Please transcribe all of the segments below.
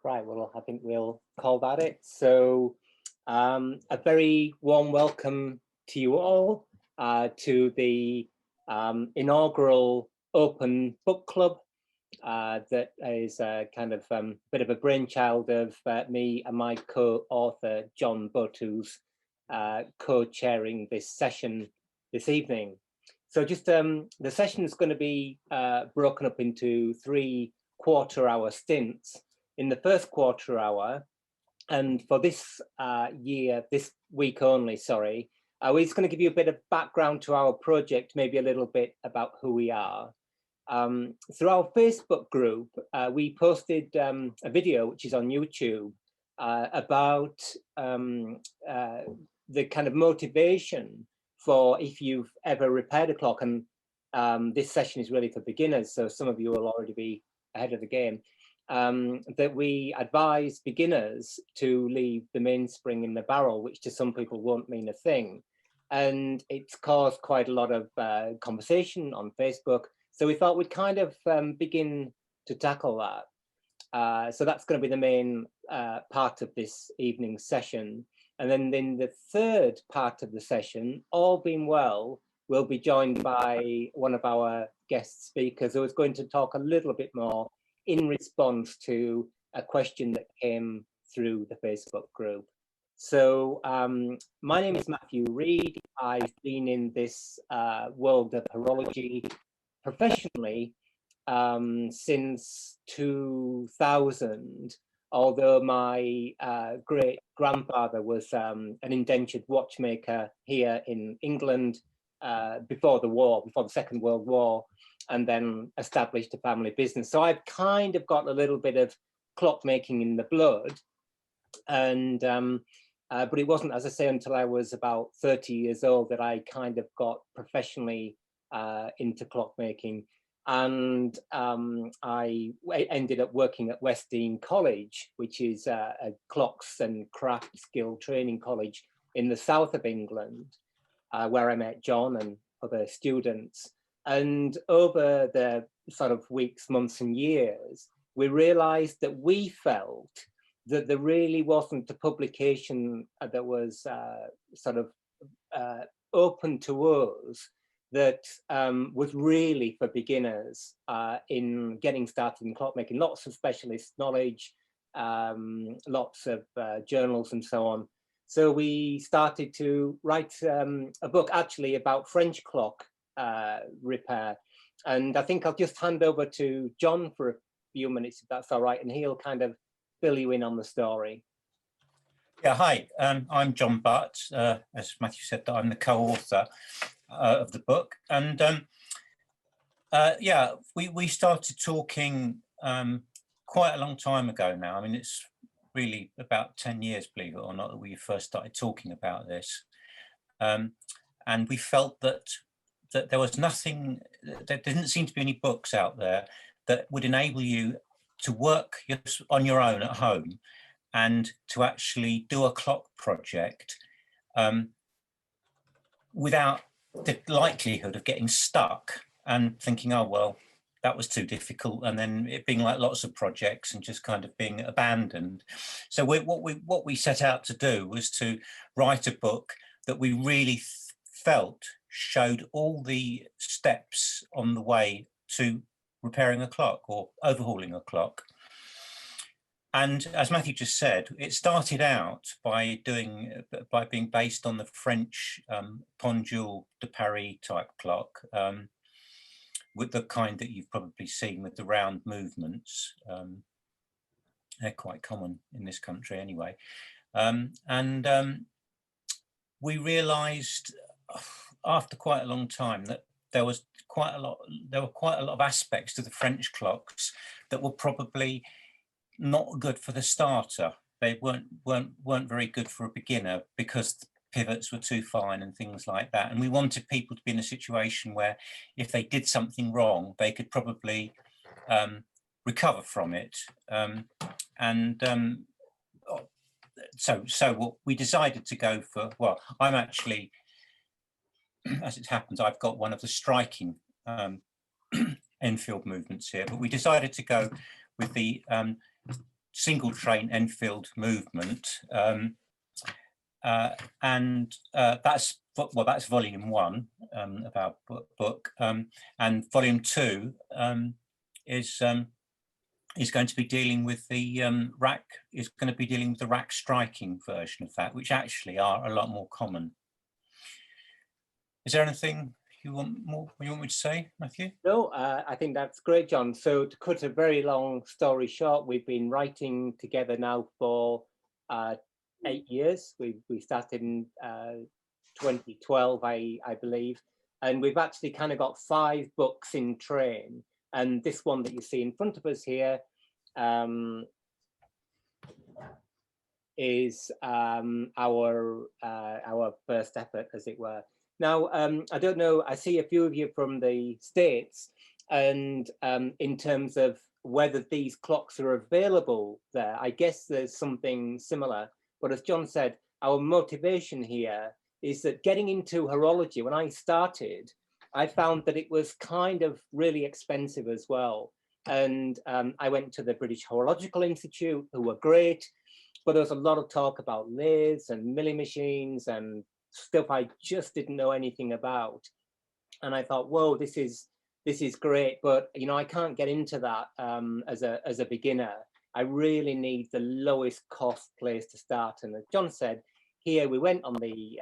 Right, well, I think we'll call that it. So, a very warm welcome to you all to the inaugural Open Book Club that is a kind of bit of a brainchild of me and my co-author, John Butt, who's co-chairing this session this evening. So just the session is going to be broken up into 3 quarter-hour stints. In the first quarter hour, and for this this week only, sorry, we're just going to give you a bit of background to our project, maybe a little bit about who we are. Through our Facebook group, we posted a video, which is on YouTube, about the kind of motivation for if you've ever repaired a clock. And this session is really for beginners, so some of you will already be ahead of the game. That we advise beginners to leave the mainspring in the barrel, which to some people won't mean a thing. And it's caused quite a lot of conversation on Facebook. So we thought we'd kind of begin to tackle that. So that's going to be the main part of this evening's session. And then in the third part of the session, all being well, we'll be joined by one of our guest speakers who is going to talk a little bit more in response to a question that came through the Facebook group. So my name is Matthew Reed. I've been in this world of horology professionally since 2000, although my great grandfather was an indentured watchmaker here in England before the war, before the Second World War, and then established a family business. So I've kind of got a little bit of clockmaking in the blood. And but it wasn't, as I say, until I was about 30 years old that I kind of got professionally into clockmaking. And I ended up working at West Dean College, which is a clocks and craft skill training college in the south of England, where I met John and other students. And over the sort of weeks, months and years, we realized that we felt that there really wasn't a publication that was sort of open to us that was really for beginners in getting started in clockmaking. Lots of specialist knowledge, lots of journals and so on. So we started to write a book actually about French clock repair. And I think I'll just hand over to John for a few minutes, if that's all right, and he'll kind of fill you in on the story. Yeah, hi, I'm John Butt. As Matthew said, I'm the co-author of the book. And yeah, we started talking quite a long time ago now. I mean, it's really about 10 years, believe it or not, that we first started talking about this. And we felt that there was nothing, there didn't seem to be any books out there that would enable you to work on your own at home and to actually do a clock project without the likelihood of getting stuck and thinking, oh, well, that was too difficult, and then it being like lots of projects and just kind of being abandoned. So what we set out to do was to write a book that we really felt showed all the steps on the way to repairing a clock or overhauling a clock. And as Matthew just said, it started out by being based on the French pendule de Paris type clock, with the kind that you've probably seen with the round movements. They're quite common in this country anyway. We realized after quite a long time that there were quite a lot of aspects to the French clocks that were probably not good for the starter. They weren't very good for a beginner because the pivots were too fine and things like that. And we wanted people to be in a situation where if they did something wrong, they could probably recover from it. So what we decided to go for, well, I'm actually, as it happens, I've got one of the striking Enfield movements here, but we decided to go with the single train Enfield movement. That's volume 1 of our book, and volume 2 is going to be dealing with the rack striking version of that, which actually are a lot more common. Is there anything you want me to say, Matthew? No, I think that's great, John. So to cut a very long story short, we've been writing together now for 8 years. We started in 2012, I believe, and we've actually kind of got 5 books in train. And this one that you see in front of us here is our first effort, as it were. Now, I don't know, I see a few of you from the States, and in terms of whether these clocks are available there, I guess there's something similar. But as John said, our motivation here is that getting into horology, when I started, I found that it was kind of really expensive as well. And I went to the British Horological Institute, who were great, but there was a lot of talk about lathes and milling machines and stuff I just didn't know anything about. And I thought, whoa, this is great, but you know, I can't get into that as a beginner. I really need the lowest cost place to start. And as John said, here we went on the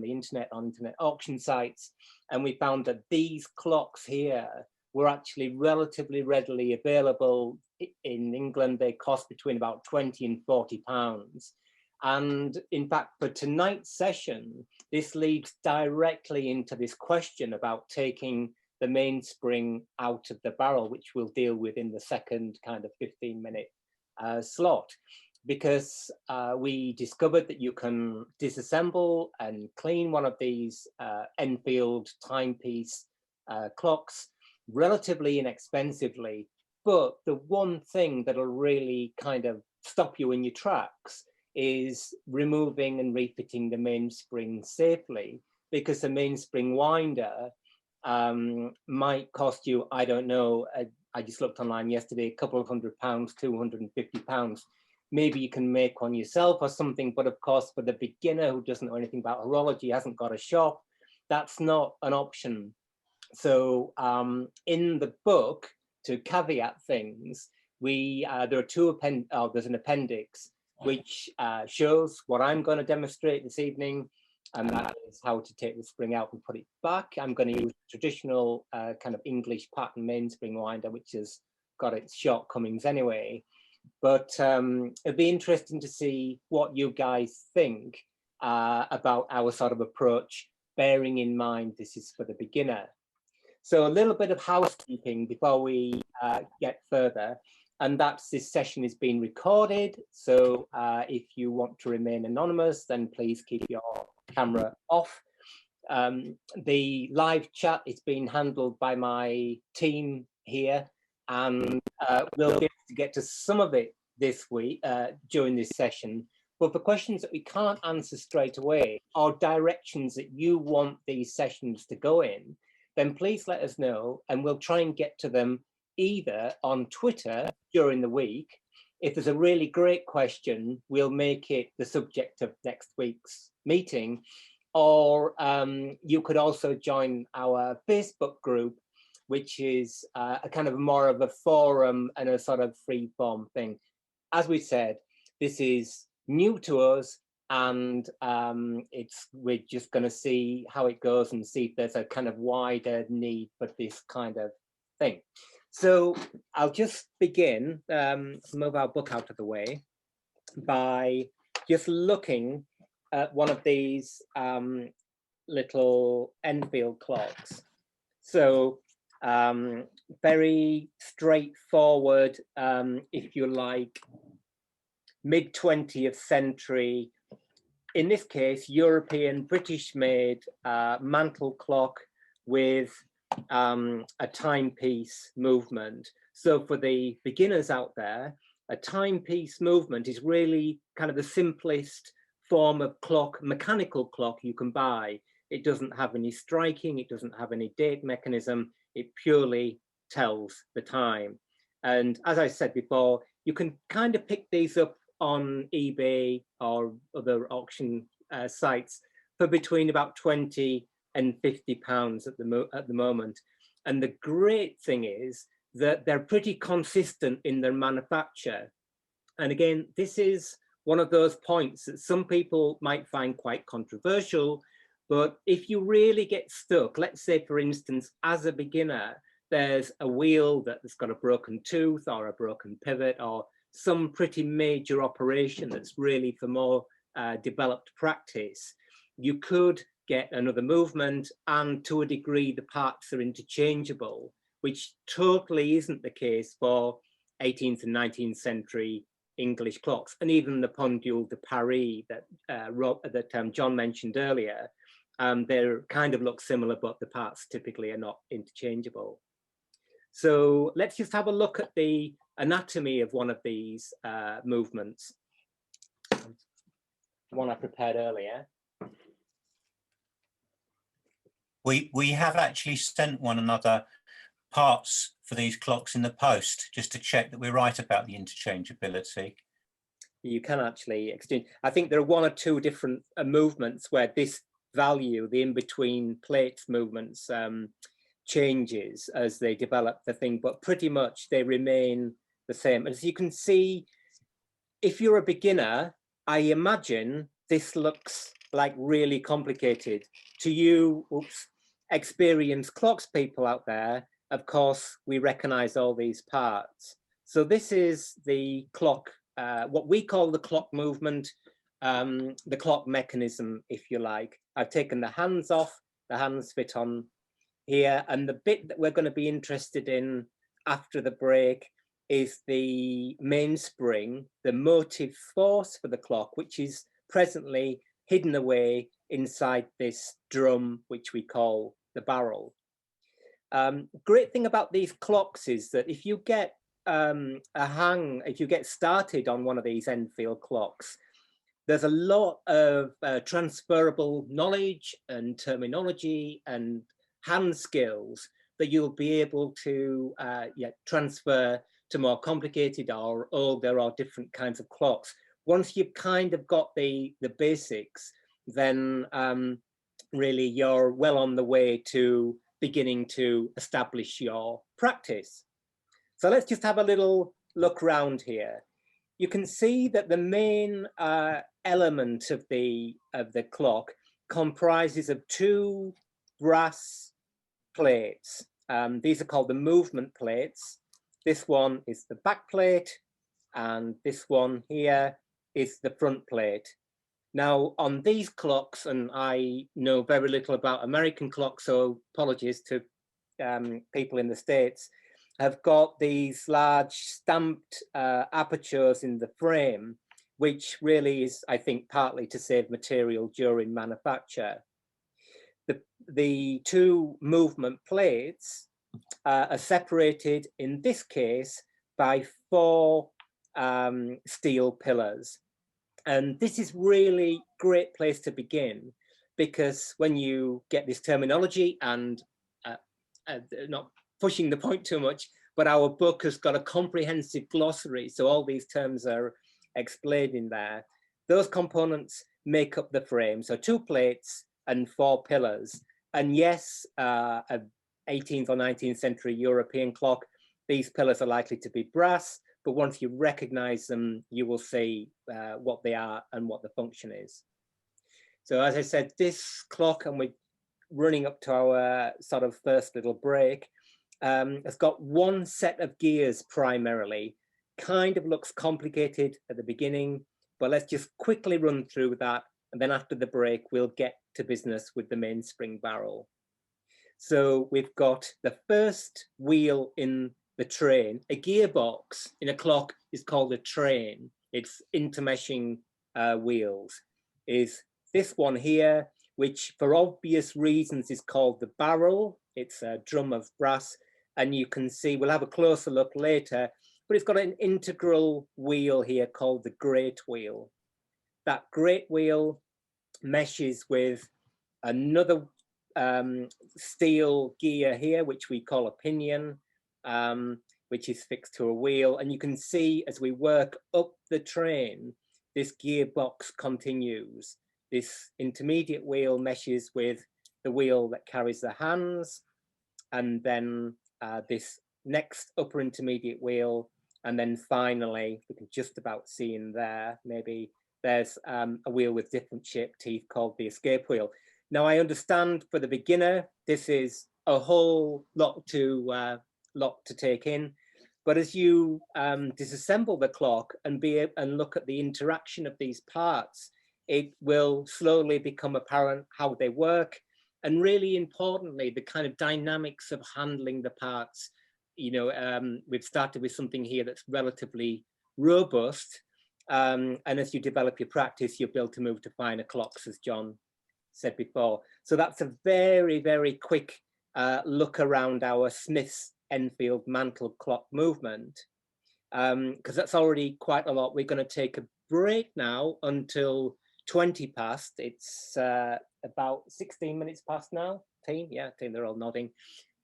internet, on internet auction sites, and we found that these clocks here were actually relatively readily available. In England, they cost between about 20 and 40 pounds. And in fact, for tonight's session, this leads directly into this question about taking the mainspring out of the barrel, which we'll deal with in the second kind of 15-minute slot, because we discovered that you can disassemble and clean one of these Enfield timepiece clocks relatively inexpensively. But the one thing that'll really kind of stop you in your tracks is removing and refitting the mainspring safely, because the mainspring winder might cost you, I don't know, I just looked online yesterday, a couple of £100, £250. Maybe you can make one yourself or something, but of course for the beginner who doesn't know anything about horology, hasn't got a shop, that's not an option. So in the book, to caveat things, there are two there's an appendix which shows what I'm going to demonstrate this evening, and that is how to take the spring out and put it back. I'm going to use traditional kind of English pattern mainspring winder, which has got its shortcomings anyway. But it'd be interesting to see what you guys think about our sort of approach, bearing in mind this is for the beginner. So a little bit of housekeeping before we get further, and that's this session is being recorded. So if you want to remain anonymous, then please keep your camera off. The live chat is being handled by my team here, and we'll get to some of it this week during this session. But for questions that we can't answer straight away, or directions that you want these sessions to go in, then please let us know, and we'll try and get to them either on Twitter during the week. If there's a really great question, we'll make it the subject of next week's meeting, or you could also join our Facebook group, which is a kind of more of a forum and a sort of free form thing. As we said, this is new to us, and we're just going to see how it goes and see if there's a kind of wider need for this kind of thing. So I'll just begin, move our book out of the way, by just looking at one of these little Enfield clocks. So very straightforward, if you like, mid-20th century, in this case, European, British-made mantle clock with a timepiece movement. So for the beginners out there, a timepiece movement is really kind of the simplest form of clock, mechanical clock you can buy. It doesn't have any striking, it doesn't have any date mechanism, it purely tells the time. And as I said before, you can kind of pick these up on eBay or other auction sites for between about 20 and 50 pounds at the moment. And the great thing is that they're pretty consistent in their manufacture. And again, this is one of those points that some people might find quite controversial, but if you really get stuck, let's say, for instance, as a beginner, there's a wheel that's got a broken tooth or a broken pivot or some pretty major operation that's really for more developed practice, you could get another movement, and to a degree the parts are interchangeable, which totally isn't the case for 18th and 19th century English clocks, and even the pendule de Paris that John mentioned earlier. They kind of look similar, but the parts typically are not interchangeable. So let's just have a look at the anatomy of one of these movements. The one I prepared earlier. We have actually sent one another parts for these clocks in the post, just to check that we're right about the interchangeability. You can actually exchange. I think there are one or two different movements where this value, the in-between plates movements, changes as they develop the thing, but pretty much they remain the same. As you can see, if you're a beginner, I imagine this looks like really complicated. To you, experienced clocks people out there, of course, we recognize all these parts. So this is the clock, what we call the clock movement, the clock mechanism, if you like. I've taken the hands off, the hands fit on here, and the bit that we're going to be interested in after the break is the mainspring, the motive force for the clock, which is presently hidden away inside this drum, which we call the barrel. Great thing about these clocks is that if you get if you get started on one of these Enfield clocks, there's a lot of transferable knowledge and terminology and hand skills that you'll be able to transfer to more complicated or older or different kinds of clocks. Once you've kind of got the basics, then really you're well on the way to beginning to establish your practice. So let's just have a little look around here. You can see that the main element of the clock comprises of two brass plates. These are called the movement plates. This one is the back plate, and this one here is the front plate. Now, on these clocks, and I know very little about American clocks, so apologies to people in the States, have got these large stamped apertures in the frame, which really is, I think, partly to save material during manufacture. The two movement plates are separated, in this case, by 4 steel pillars. And this is really a great place to begin, because when you get this terminology, and not pushing the point too much, but our book has got a comprehensive glossary, so all these terms are explained in there. Those components make up the frame, so 2 plates and 4 pillars. And yes, a 18th or 19th century European clock, these pillars are likely to be brass, but once you recognize them, you will see what they are and what the function is. So as I said, this clock, and we're running up to our sort of first little break, has got one set of gears primarily. Kind of looks complicated at the beginning, but let's just quickly run through that. And then after the break, we'll get to business with the mainspring barrel. So we've got the first wheel in the train. A gearbox in a clock is called a train. It's intermeshing wheels. Is this one here, which for obvious reasons is called the barrel. It's a drum of brass. And you can see, we'll have a closer look later, but it's got an integral wheel here called the great wheel. That great wheel meshes with another steel gear here, which we call a pinion. which is fixed to a wheel. And you can see as we work up the train, this gearbox continues. This intermediate wheel meshes with the wheel that carries the hands, and then this next upper intermediate wheel, and then finally, we can just about see in there, maybe there's a wheel with different shaped teeth called the escape wheel. Now, I understand for the beginner, this is a whole lot to take in. But as you disassemble the clock and look at the interaction of these parts, it will slowly become apparent how they work. And really importantly, the kind of dynamics of handling the parts. You know, we've started with something here that's relatively robust. And as you develop your practice, you'll be able to move to finer clocks, as John said before. So that's a very, very quick look around our Smith's Enfield mantle clock movement, because that's already quite a lot. We're going to take a break now until 20 past. It's about 16 minutes past now. Team, yeah, team, they're all nodding.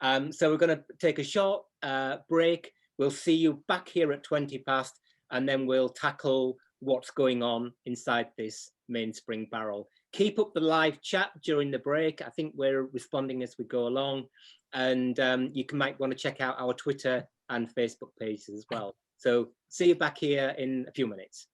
So we're going to take a short break. We'll see you back here at 20 past, and then we'll tackle what's going on inside this mainspring barrel. Keep up the live chat during the break. I think we're responding as we go along. And you might want to check out our Twitter and Facebook pages as well. So see you back here in a few minutes.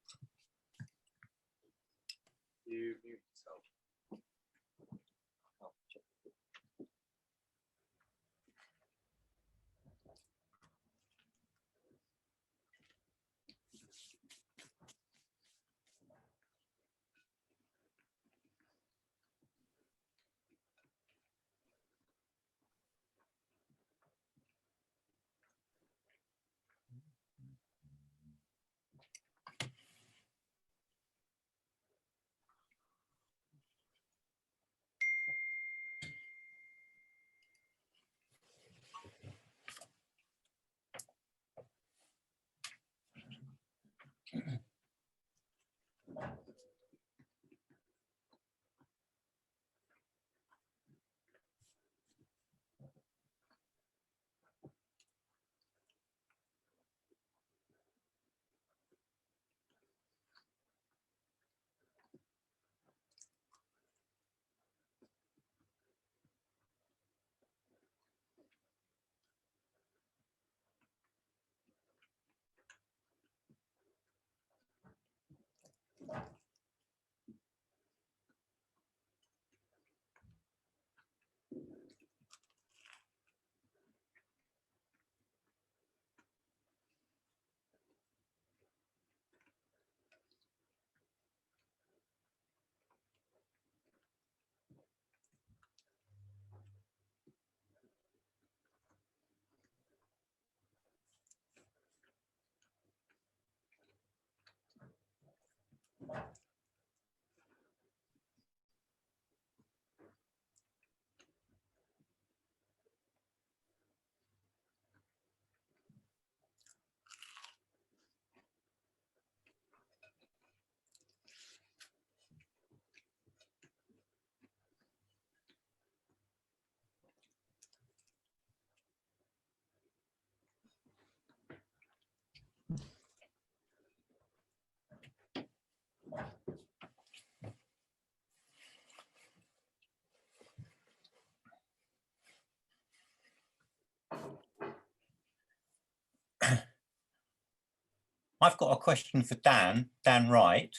I've got a question for Dan Wright.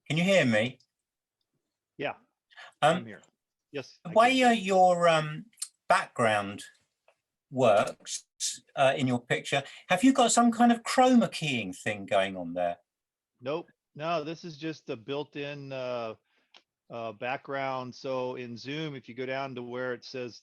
Can you hear me? Yeah, I'm here. Yes. The way your background works in your picture, have you got some kind of chroma keying thing going on there? Nope. No, this is just the built-in background. So in Zoom, if you go down to where it says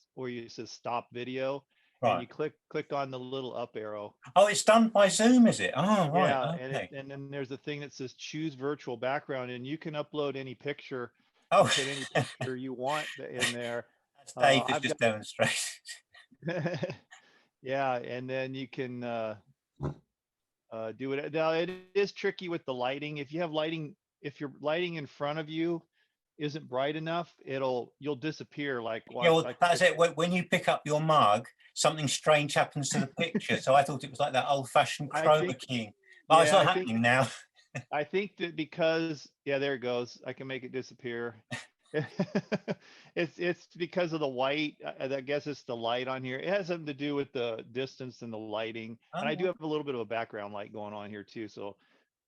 stop video, right, and you click on the little up arrow. Oh, it's done by Zoom, is it? Oh, right. Yeah, okay. and then there's a thing that says choose virtual background, and you can upload any picture. Oh, put any picture you want in there. That's Dave has just demonstrated. Yeah, and then you can do it. Now it is tricky with the lighting. If you have lighting, if your lighting in front of you isn't bright enough, you'll disappear. Like, yeah, well, that's it. When you pick up your mug, something strange happens to the picture. So I thought it was like that old-fashioned chroma keying. Oh, it's Yeah, not happening now. I think that because, yeah, there it goes. I can make it disappear. It's because of the white. I guess it's the light on here. It has something to do with the distance and the lighting. And I do have a little bit of a background light going on here too. So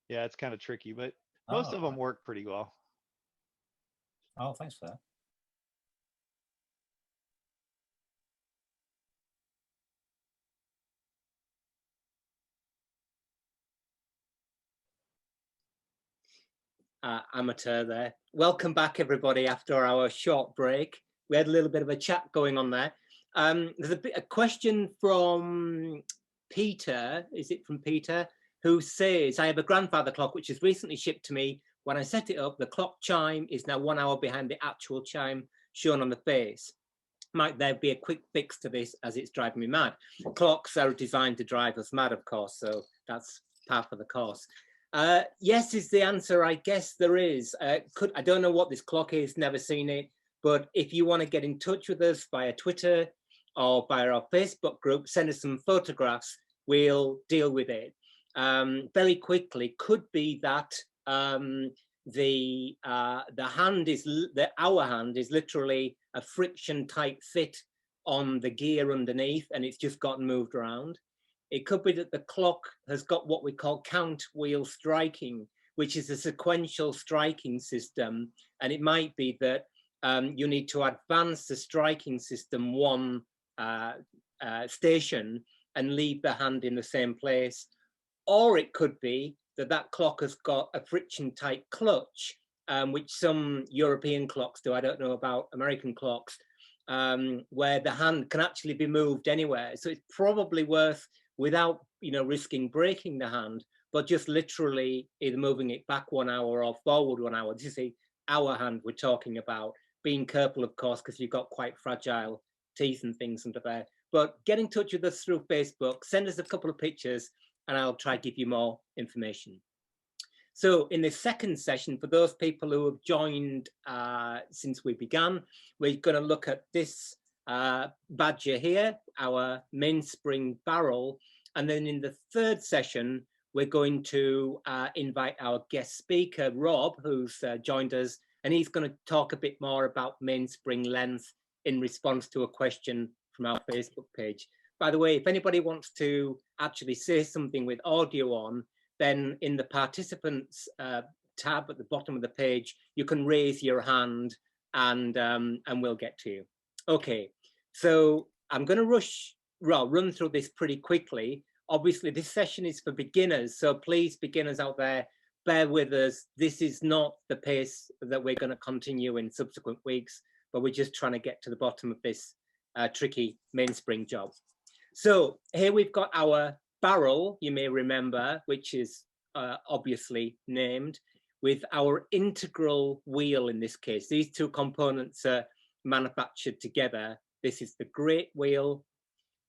yeah, it's kind of tricky, but most of them work pretty well. Oh, thanks for that. Amateur there. Welcome back, everybody, after our short break. We had a little bit of a chat going on there. There's a question from Peter. Is it from Peter? Who says, I have a grandfather clock which was recently shipped to me. When I set it up, the clock chime is now 1 hour behind the actual chime shown on the face. Might there be a quick fix to this, as it's driving me mad? Clocks are designed to drive us mad, of course, so that's part of the course. Yes is the answer. I guess there is. I don't know what this clock is, never seen it, but if you want to get in touch with us via Twitter or via our Facebook group, send us some photographs, we'll deal with it. Very quickly, could be that our hand is literally a friction type fit on the gear underneath, and it's just gotten moved around. It could be that the clock has got what we call count wheel striking, which is a sequential striking system. And it might be that you need to advance the striking system one station and leave the hand in the same place. Or it could be that that clock has got a friction type clutch, which some European clocks do. I don't know about American clocks, where the hand can actually be moved anywhere. So it's probably worth, without risking breaking the hand, but just literally either moving it back 1 hour or forward 1 hour. This is the hour hand we're talking about. Being careful, of course, because you've got quite fragile teeth and things under there. But get in touch with us through Facebook, send us a couple of pictures, and I'll try to give you more information. So in this second session, for those people who have joined since we began, we're going to look at this badger here, our mainspring barrel. And then in the third session, we're going to invite our guest speaker, Rob, who's joined us, and he's going to talk a bit more about mainspring length in response to a question from our Facebook page. By the way, if anybody wants to actually say something with audio on, then in the participants tab at the bottom of the page, you can raise your hand and we'll get to you. Okay, so I'm going to run through this pretty quickly. Obviously, this session is for beginners, so please, beginners out there, bear with us. This is not the pace that we're going to continue in subsequent weeks, but we're just trying to get to the bottom of this tricky mainspring job. So here we've got our barrel, you may remember, which is obviously named, with our integral wheel in this case. These two components are manufactured together. This is the great wheel.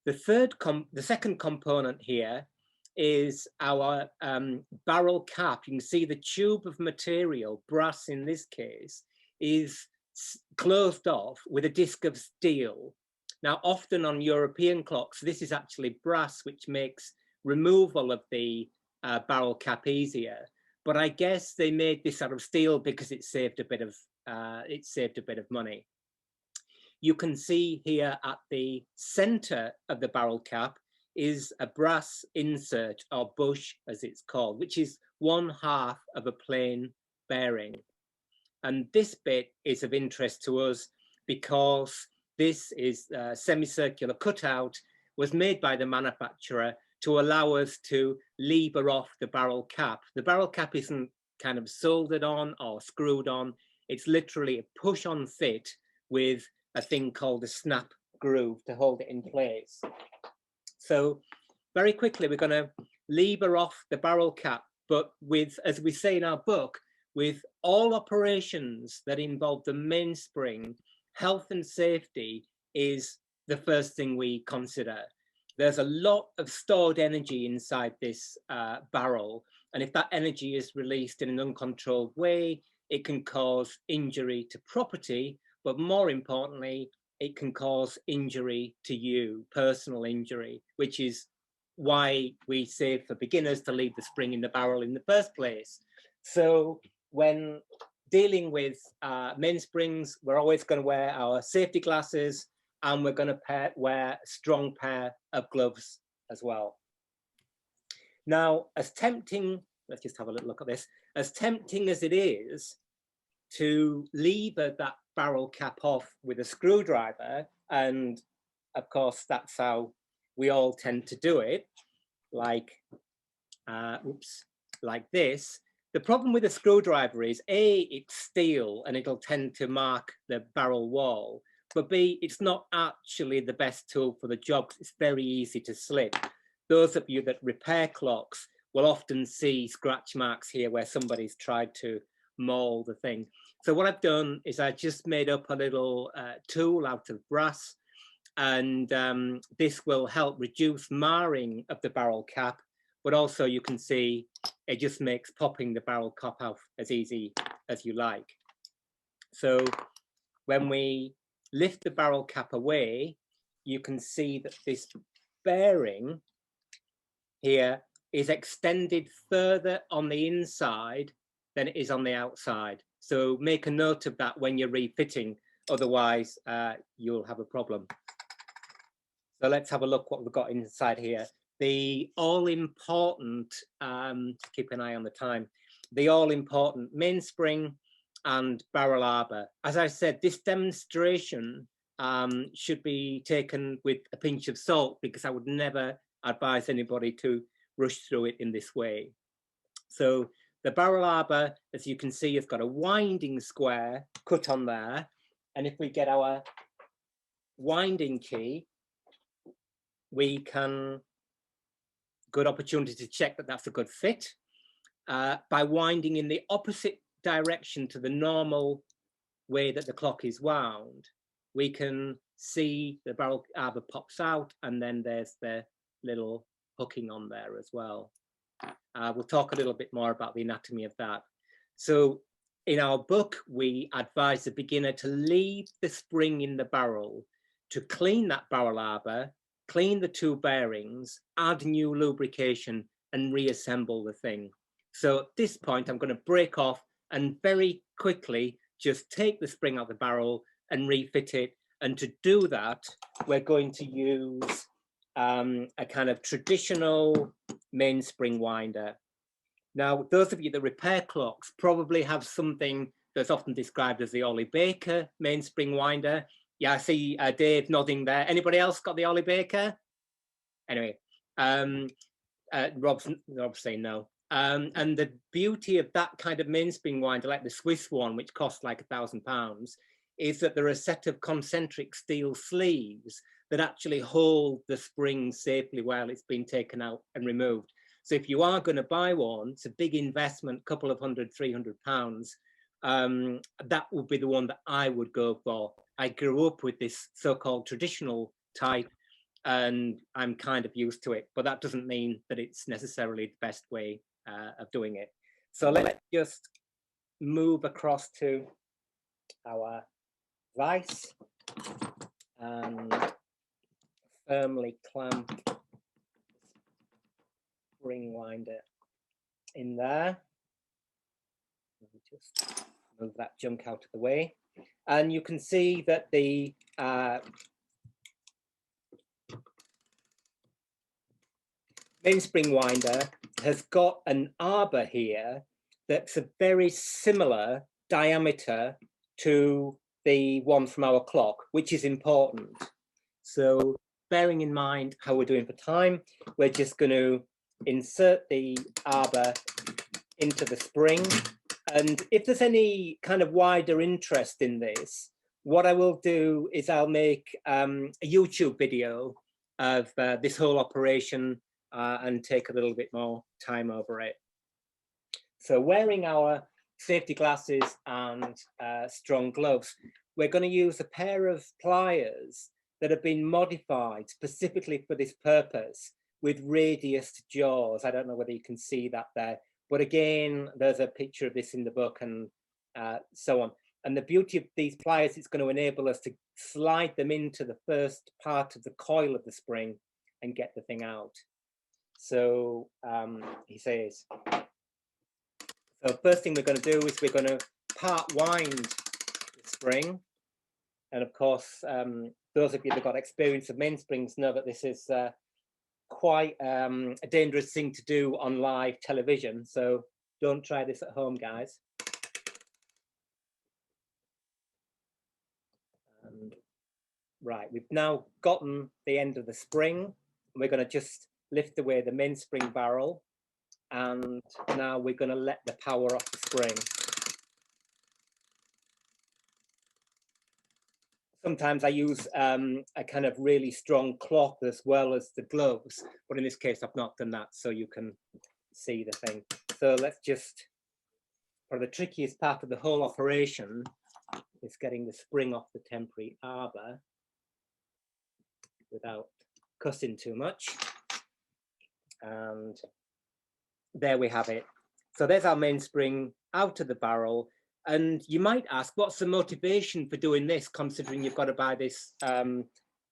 The second component here is our barrel cap. You can see the tube of material, brass in this case, is closed off with a disc of steel. Now, often on European clocks, this is actually brass, which makes removal of the barrel cap easier. But I guess they made this out of steel because it saved a bit of money. You can see here at the center of the barrel cap is a brass insert, or bush as it's called, which is 1/2 of a plain bearing. And this bit is of interest to us because this is a semicircular cutout, was made by the manufacturer to allow us to lever off the barrel cap. The barrel cap isn't kind of soldered on or screwed on. It's literally a push-on fit with a thing called a snap groove to hold it in place. So very quickly, we're going to lever off the barrel cap, but with, as we say in our book, with all operations that involve the mainspring, health and safety is the first thing we consider. There's a lot of stored energy inside this barrel, and if that energy is released in an uncontrolled way, it can cause injury to property, but more importantly, it can cause injury to you, personal injury, which is why we say for beginners to leave the spring in the barrel in the first place. So when dealing with mainsprings, we're always going to wear our safety glasses, and we're going to wear a strong pair of gloves as well. Now, as tempting, let's just have a little look at this, as tempting as it is to lever that barrel cap off with a screwdriver, and of course that's how we all tend to do it, like like this. The problem with a screwdriver is A, it's steel and it'll tend to mark the barrel wall, but B, it's not actually the best tool for the job. It's very easy to slip. Those of you that repair clocks will often see scratch marks here where somebody's tried to maul the thing. So what I've done is I just made up a little tool out of brass, and this will help reduce marring of the barrel cap, but also you can see it just makes popping the barrel cap off as easy as you like. So when we lift the barrel cap away, you can see that this bearing here is extended further on the inside than it is on the outside. So make a note of that when you're refitting, otherwise you'll have a problem. So let's have a look what we've got inside here. The all-important, keep an eye on the time, the all-important mainspring and barrel arbor. As I said, this demonstration should be taken with a pinch of salt, because I would never advise anybody to rush through it in this way. So the barrel arbor, as you can see, has got a winding square cut on there. And if we get our winding key, we can, good opportunity to check that that's a good fit, by winding in the opposite direction to the normal way that the clock is wound. We can see the barrel arbor pops out, and then there's the little hooking on there as well. We'll talk a little bit more about the anatomy of that. So in our book, we advise the beginner to leave the spring in the barrel, to clean that barrel arbor, clean the two bearings, add new lubrication, and reassemble the thing. So at this point, I'm going to break off and very quickly just take the spring out of the barrel and refit it. And to do that, we're going to use a kind of traditional mainspring winder. Now, those of you that repair clocks probably have something that's often described as the Ollie Baker mainspring winder. Yeah, I see Dave nodding there. Anybody else got the Ollie Baker? Anyway, Rob's saying no. And the beauty of that kind of mainspring winder, like the Swiss one, which costs like £1,000, is that there are a set of concentric steel sleeves that actually hold the spring safely while it's been taken out and removed. So if you are going to buy one, it's a big investment, couple of £100, £300. That would be the one that I would go for. I grew up with this so-called traditional type, and I'm kind of used to it, but that doesn't mean that it's necessarily the best way of doing it. So let's just move across to our vise and firmly clamp spring winder in there. Just move that junk out of the way, and you can see that the mainspring winder has got an arbor here that's a very similar diameter to the one from our clock, which is important. So bearing in mind how we're doing for time, we're just going to insert the arbor into the spring. And if there's any kind of wider interest in this, what I will do is I'll make a YouTube video of this whole operation and take a little bit more time over it. So wearing our safety glasses and strong gloves, we're going to use a pair of pliers that have been modified specifically for this purpose with radiused jaws. I don't know whether you can see that there, but again, there's a picture of this in the book and so on. And the beauty of these pliers, it's going to enable us to slide them into the first part of the coil of the spring and get the thing out. So he says, so first thing we're going to do is we're going to part wind the spring. And of course, those of you that got experience of mainsprings know that this is quite a dangerous thing to do on live television. So don't try this at home, guys. Right, we've now gotten the end of the spring. We're going to just lift away the mainspring barrel, and now we're going to let the power off the spring. Sometimes I use a kind of really strong cloth as well as the gloves, but in this case I've not done that, so you can see the thing. So let's just, for the trickiest part of the whole operation is getting the spring off the temporary arbor without cussing too much. And there we have it. So there's our mainspring out of the barrel. And you might ask, what's the motivation for doing this, considering you've got to buy this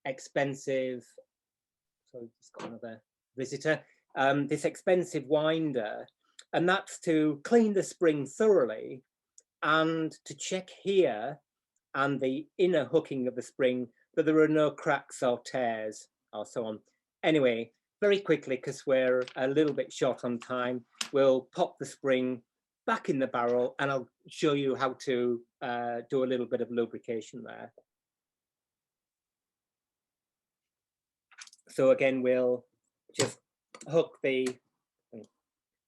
expensive, sorry, just got another visitor, this expensive winder. And that's to clean the spring thoroughly and to check here and the inner hooking of the spring that there are no cracks or tears or so on. Anyway, very quickly, because we're a little bit short on time, we'll pop the spring back in the barrel and I'll show you how to do a little bit of lubrication there. So again, we'll just hook the,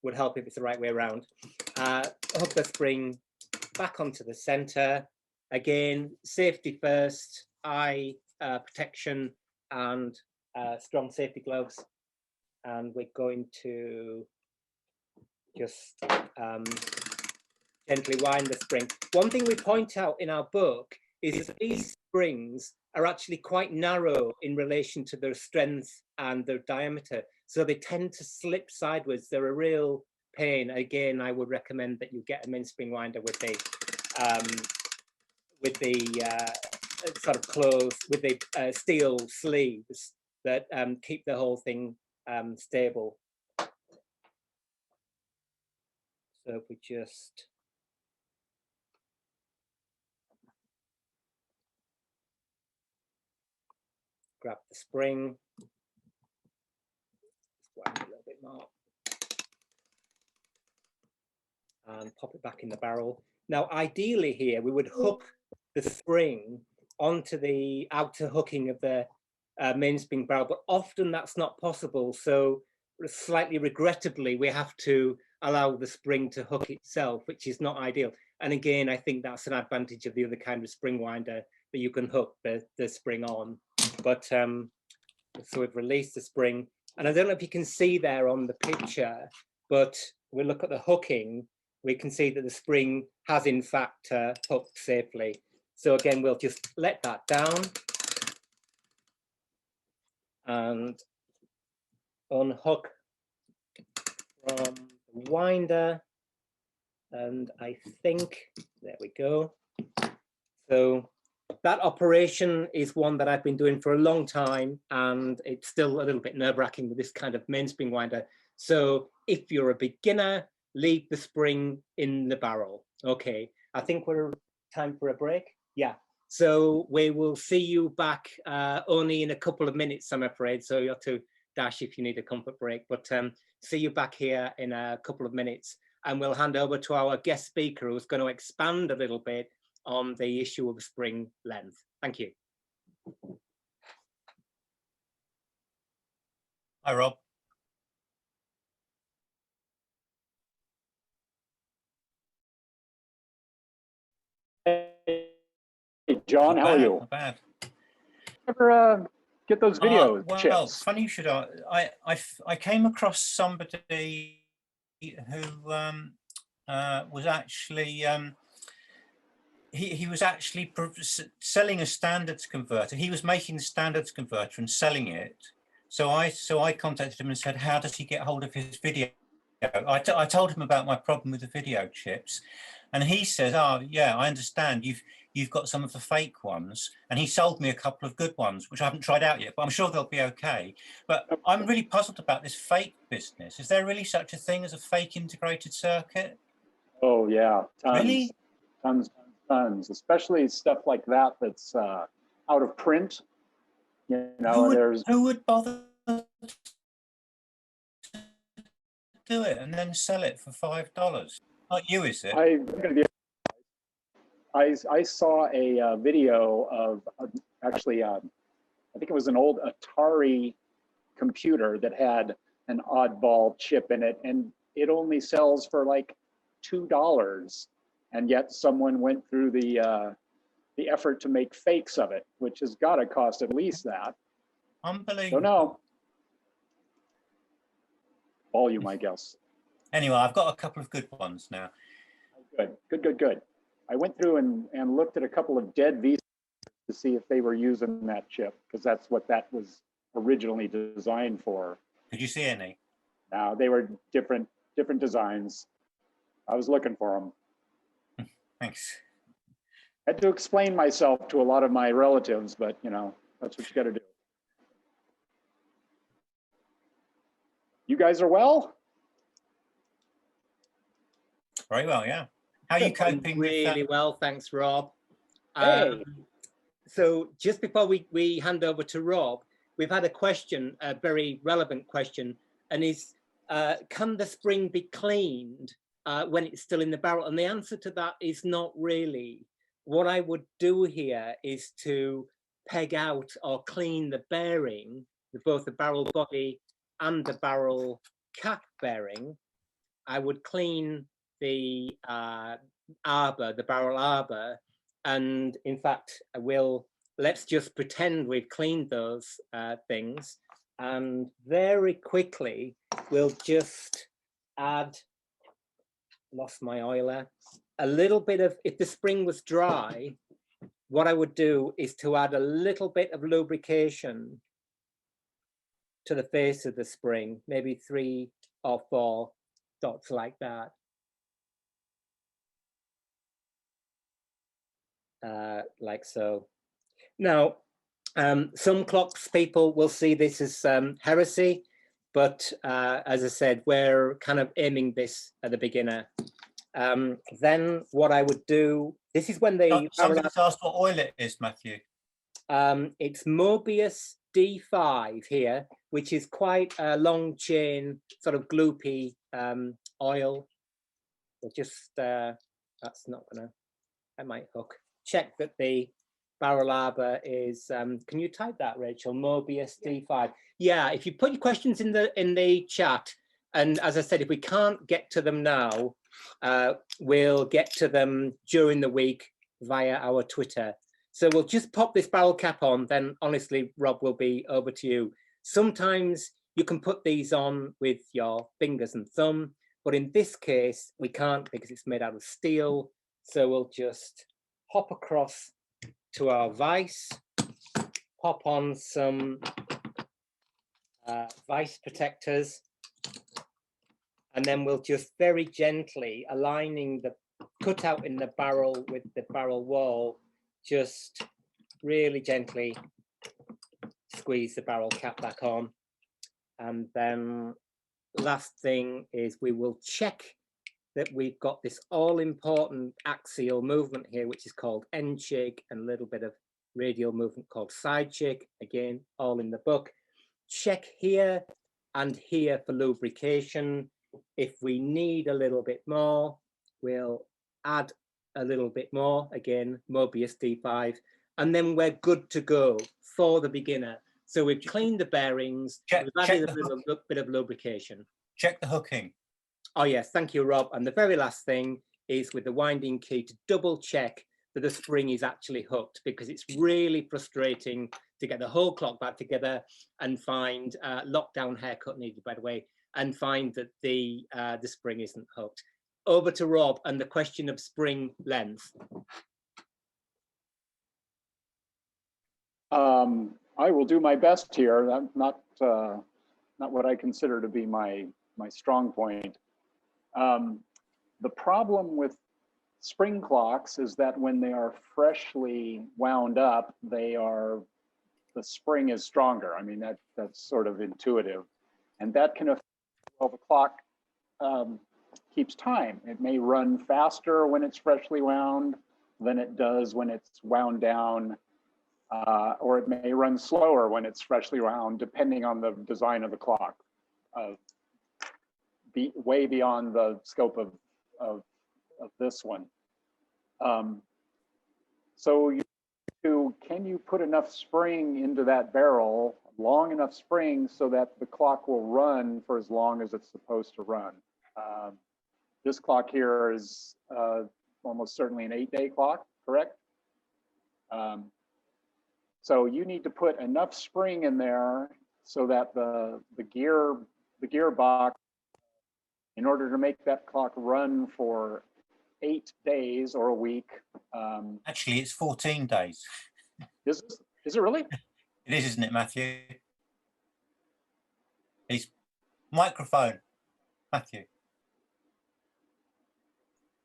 would help if it's the right way around, hook the spring back onto the center. Again, safety first, eye protection and strong safety gloves. And we're going to just gently wind the spring. One thing we point out in our book is that these springs are actually quite narrow in relation to their strength and their diameter. So they tend to slip sideways. They're a real pain. Again, I would recommend that you get a mainspring winder with the sort of closed, with the steel sleeves that keep the whole thing stable. So if we just grab the spring, wind a little bit more, and pop it back in the barrel. Now, ideally here, we would hook the spring onto the outer hooking of the mainspring barrel, but often that's not possible. So slightly regrettably, we have to allow the spring to hook itself, which is not ideal. And again, I think that's an advantage of the other kind of spring winder, that you can hook the spring on. But so we've released the spring, and I don't know if you can see there on the picture, but we look at the hooking, we can see that the spring has in fact hooked safely. So again, we'll just let that down and unhook from the winder. And I think, there we go. So that operation is one that I've been doing for a long time, and it's still a little bit nerve-wracking with this kind of mainspring winder. So if you're a beginner, leave the spring in the barrel. Okay, I think we're time for a break. Yeah, so we will see you back only in a couple of minutes, I'm afraid. So you have to dash if you need a comfort break, but see you back here in a couple of minutes, and we'll hand over to our guest speaker who's going to expand a little bit on the issue of spring length. Thank you. Hi, Rob. Hey, John, how are you? Not bad. Ever get those video well, chips? Funny you should. I came across somebody who was actually he was actually selling a standards converter. He was making the standards converter and selling it. So I contacted him and said, how does he get hold of his video? I told him about my problem with the video chips, And he says, "Oh, yeah, I understand. You've got some of the fake ones." And he sold me a couple of good ones, which I haven't tried out yet, but I'm sure they'll be okay. But I'm really puzzled about this fake business. Is there really such a thing as a fake integrated circuit? Oh yeah, tons, Really? tons, especially stuff like that that's out of print. You know, Who would bother to do it and then sell it for $5? Not you, is it? I saw a video of actually, I think it was an old Atari computer that had an oddball chip in it, and it only sells for like $2, and yet someone went through the effort to make fakes of it, which has got to cost at least that. Unbelievable. Don't know. Volume, I guess. Anyway, I've got a couple of good ones now. Good. I went through and looked at a couple of dead VCs to see if they were using that chip, because that's what that was originally designed for. Did you see any? Now they were different designs. I was looking for them. Thanks. I had to explain myself to a lot of my relatives, but you know, that's what you got to do. You guys are well? Very well, yeah. How are you coping really with well, thanks, Rob. Hey. So just before we hand over to Rob, we've had a question, a very relevant question, and is, can the spring be cleaned when it's still in the barrel? And the answer to that is not really. What I would do here is to peg out or clean the bearing, both the barrel body and the barrel cap bearing. I would clean the arbor, the barrel arbor, and in fact, let's just pretend we've cleaned those things, and very quickly we'll just add, lost my oiler, a little bit of, if the spring was dry, what I would do is to add a little bit of lubrication to the face of the spring, maybe 3 or 4 dots like that. Like so. Now, some clocks people will see this as heresy, but as I said, we're kind of aiming this at the beginner. Then what I would do, this is when they... Somebody's asked what oil it is, Matthew. It's Mobius D5 here, which is quite a long chain, sort of gloopy oil. We'll just, that's not gonna, I might hook. Check that the barrel arbor is, can you type that, Rachel? Mobius D5. Yeah, if you put your questions in the chat, and as I said, if we can't get to them now, we'll get to them during the week via our Twitter. So we'll just pop this barrel cap on, then honestly, Rob, will be over to you. Sometimes you can put these on with your fingers and thumb, but in this case, we can't because it's made out of steel. So we'll just hop across to our vise, pop on some vise protectors, and then we'll just very gently, aligning the cutout in the barrel with the barrel wall, just really gently squeeze the barrel cap back on. And then last thing is we will check that we've got this all-important axial movement here, which is called end shake, and a little bit of radial movement called side shake. Again, all in the book. Check here and here for lubrication. If we need a little bit more, we'll add a little bit more. Again, Mobius D5, and then we're good to go for the beginner. So we've cleaned the bearings, we've added a little bit of lubrication. Check the hooking. Oh yes, thank you, Rob. And the very last thing is with the winding key to double check that the spring is actually hooked, because it's really frustrating to get the whole clock back together and find lockdown haircut needed, by the way, and find that the spring isn't hooked. Over to Rob and the question of spring length. I will do my best here. I'm not what I consider to be my strong point. The problem with spring clocks is that when they are freshly wound up, the spring is stronger. I mean, that's sort of intuitive. And that can affect how the clock keeps time. It may run faster when it's freshly wound than it does when it's wound down, or it may run slower when it's freshly wound, depending on the design of the clock. Way beyond the scope of this one. So can you put enough spring into that barrel, long enough spring so that the clock will run for as long as it's supposed to run? This clock here is almost certainly an 8-day clock, correct? So you need to put enough spring in there so that the gearbox, in order to make that clock run for 8 days or a week. Actually, it's 14 days. Is it really? It is, isn't it, Matthew? His microphone, Matthew.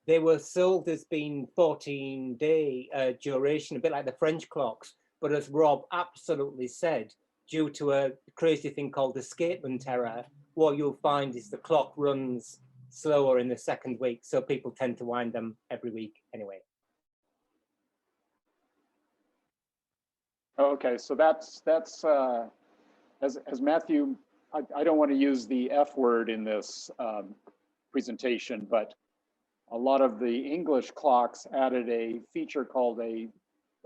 They were sold as being 14-day duration, a bit like the French clocks. But as Rob absolutely said, due to a crazy thing called escapement error, what you'll find is the clock runs slower in the second week. So people tend to wind them every week anyway. Okay, so that's as Matthew, I don't want to use the F word in this presentation, but a lot of the English clocks added a feature called am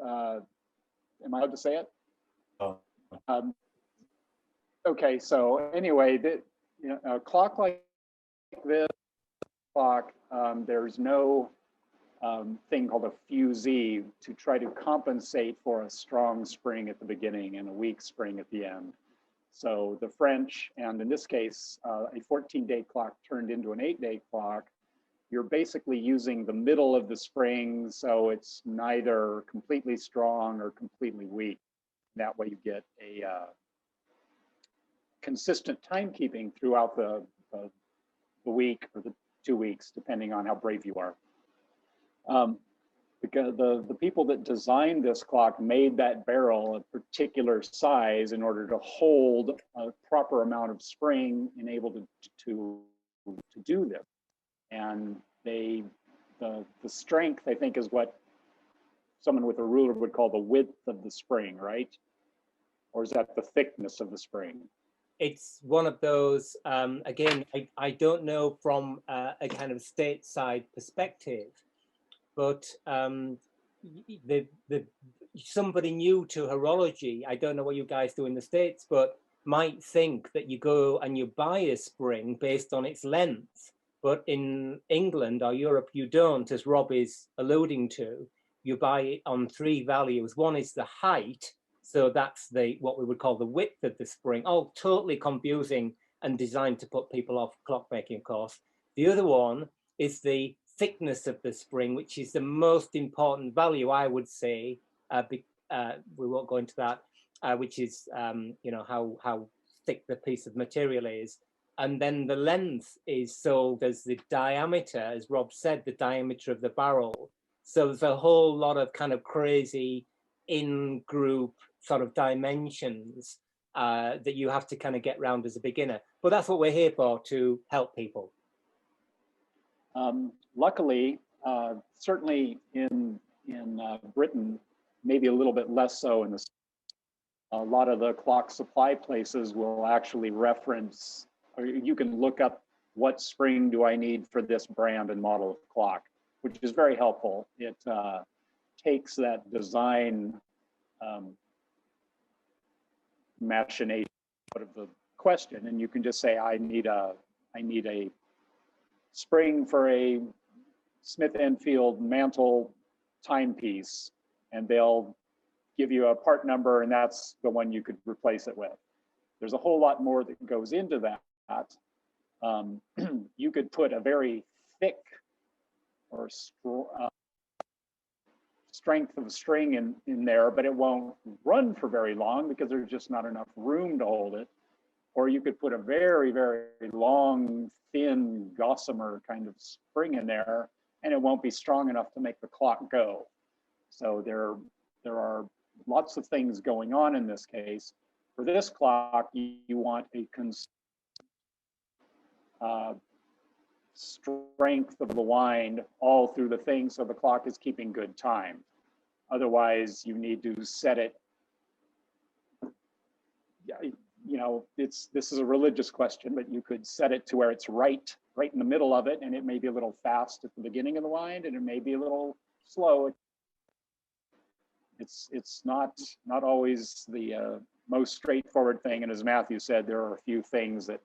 I allowed to say it? Oh. Okay, so anyway, a clock like this clock, there's no thing called a fusee to try to compensate for a strong spring at the beginning and a weak spring at the end. So the French, and in this case, a 14-day clock turned into an 8-day clock, you're basically using the middle of the spring, so it's neither completely strong or completely weak. That way you get a consistent timekeeping throughout the week or the 2 weeks, depending on how brave you are. Because the people that designed this clock made that barrel a particular size in order to hold a proper amount of spring and able to do this. And the strength, I think, is what someone with a ruler would call the width of the spring, right? Or is that the thickness of the spring? It's one of those, again, I don't know from a kind of stateside perspective, but somebody new to horology, I don't know what you guys do in the States, but might think that you go and you buy a spring based on its length. But in England or Europe, you don't, as Rob is alluding to. You buy it on 3 values. One is the height. So that's what we would call the width of the spring. Oh, totally confusing and designed to put people off clockmaking, of course. The other one is the thickness of the spring, which is the most important value, I would say. We won't go into that, which is how thick the piece of material is. And then the length is sold as the diameter, as Rob said, the diameter of the barrel. So there's a whole lot of kind of crazy in-group sort of dimensions that you have to kind of get around as a beginner. But that's what we're here for, to help people. Luckily, certainly in Britain, maybe a little bit less so in a lot of the clock supply places will actually reference, or you can look up what spring do I need for this brand and model of clock, which is very helpful. It takes that design machination out of the question, and you can just say, I need a spring for a Smith Enfield mantle timepiece, and they'll give you a part number, and that's the one you could replace it with. There's a whole lot more that goes into that. You could put a very thick or strength of string in there, but it won't run for very long because there's just not enough room to hold it. Or you could put a very, very long, thin, gossamer kind of spring in there, and it won't be strong enough to make the clock go. So there are lots of things going on in this case. For this clock, you want a strength of the wind all through the thing so the clock is keeping good time. Otherwise, you need to set it, you know, this is a religious question, but you could set it to where it's right in the middle of it, and it may be a little fast at the beginning of the wind, and it may be a little slow. It's not always the most straightforward thing, and as Matthew said, there are a few things that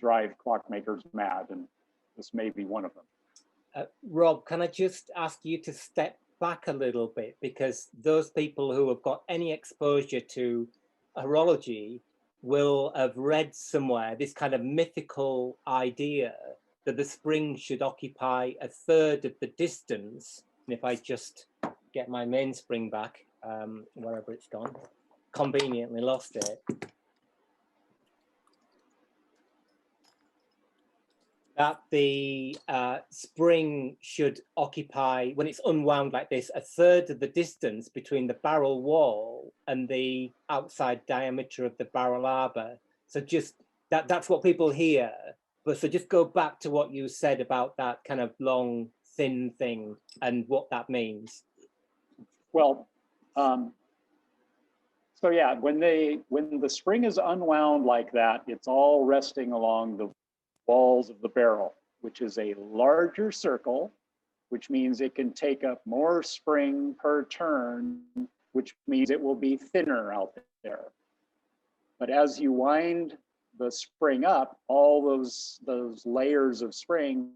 drive clockmakers mad, and this may be one of them. Rob, can I just ask you to step back a little bit, because those people who have got any exposure to horology will have read somewhere this kind of mythical idea that the spring should occupy a third of the distance. And if I just get my mainspring back, wherever it's gone, conveniently lost it. That the spring should occupy, when it's unwound like this, a third of the distance between the barrel wall and the outside diameter of the barrel arbor. So just that's what people hear. But so just go back to what you said about that kind of long, thin thing and what that means. Well, so yeah, when the spring is unwound like that, it's all resting along the walls of the barrel, which is a larger circle, which means it can take up more spring per turn, which means it will be thinner out there. But as you wind the spring up, all those layers of spring